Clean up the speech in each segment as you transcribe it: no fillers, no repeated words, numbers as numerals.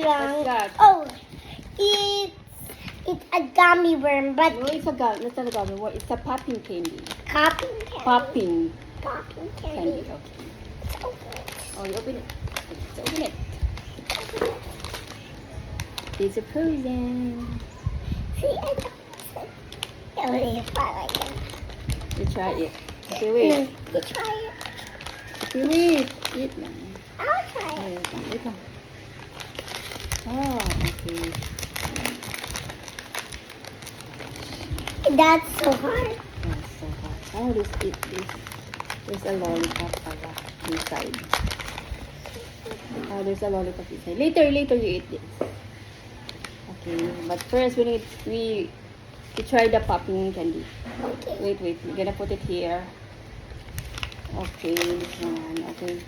lang. What's that? Oh, it's a gummy worm, but No, it's a gum. It's not a gummy. What? It's a popping candy. popping candy. Popping Popping candy. candy. Okay. Let's open it. Oh, you open it. Let's open it. It's a present. See, I got it. Oh, it's fun like that. You try it. Okay, wait. You try it. Okay, wait. Eat lang. I'll try Oh, it. wait lang. Oh, okay. That's so hard. Oh, so hot. Oh, there's a lollipop pala inside. Oh, there's a lollipop inside. Later you eat this. Okay, but first we try the popping candy. Okay. Wait, we're gonna put it here. Okay, this one. Okay.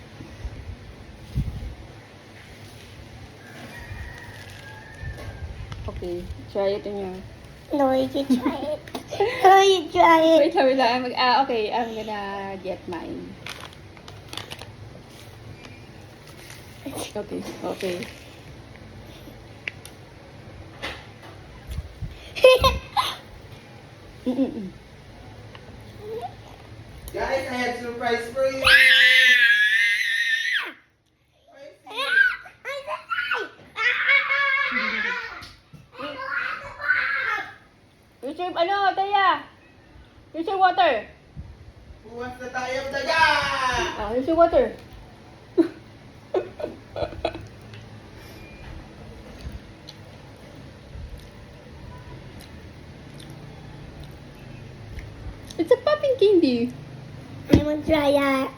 Okay, try it in your. No, you try it. No, you try it. Wait lang. Okay, I'm gonna get mine. Okay. Mm-mm. Guys, I have surprise for you. Here's your, Taya? Here's your water. Who wants the tie of the gun? Oh, here's your water. It's a popping candy. I want to try that.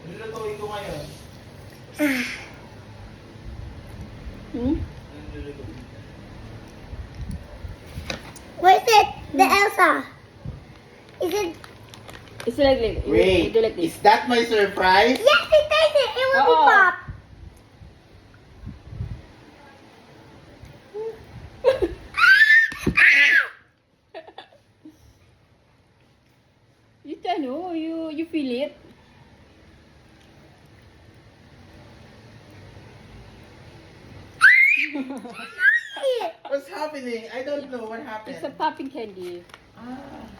Nilulutuin ko ngayon. Hmm? Where's it? The Elsa. Is it? It's like this. Wait, You do like this. is that my surprise? Yes, it is. It will be Oo. pop. You feel it. What's happening? I don't know what happened. It's a popping candy.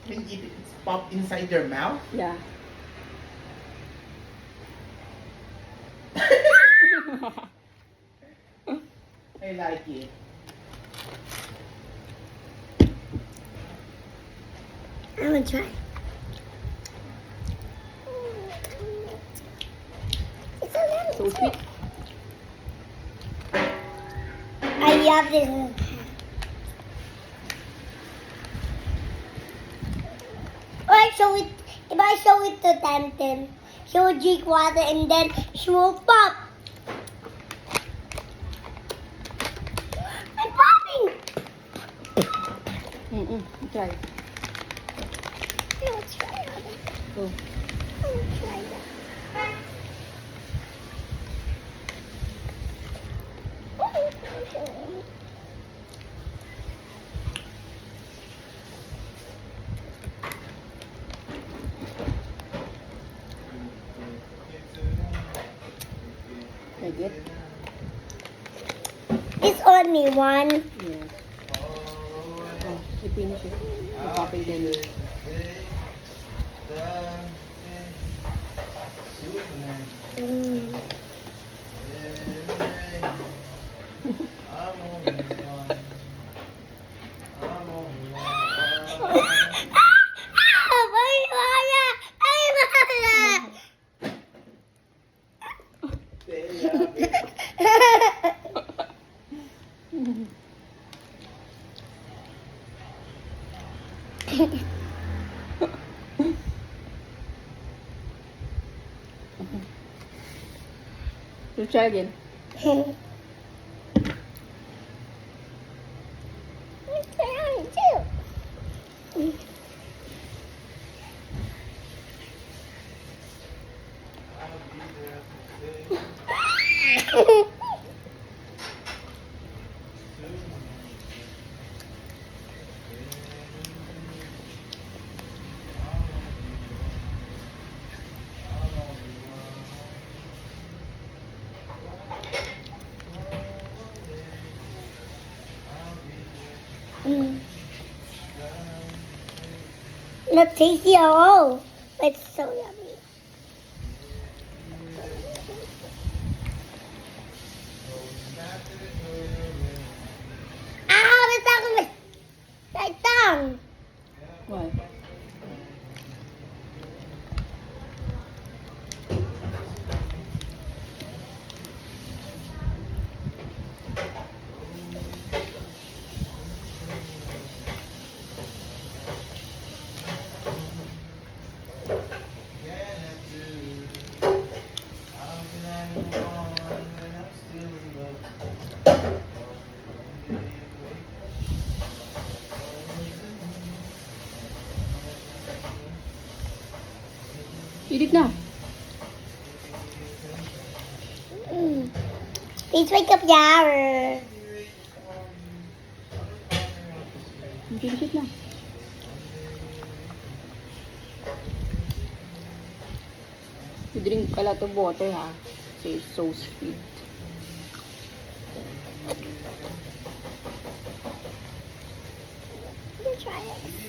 When it's pop inside your mouth? Yeah. I like it. I want to try. It's a lemon. So sweet. I love this. Alright, so if I show it to Temtem, she will drink water and then she will pop. I'm popping. Try. Let's try it. Go. Let's try that. Like it? It's only one. Yes. Oh, you finish it. The popping candy. Mm. You try again. Not tasty at all. But it's so yummy. Ah, my tongue. Why? Eat it na. Please wake up, Yara. Finish it na. You drink a lot of water, ha? So it's so sweet. Let me try it.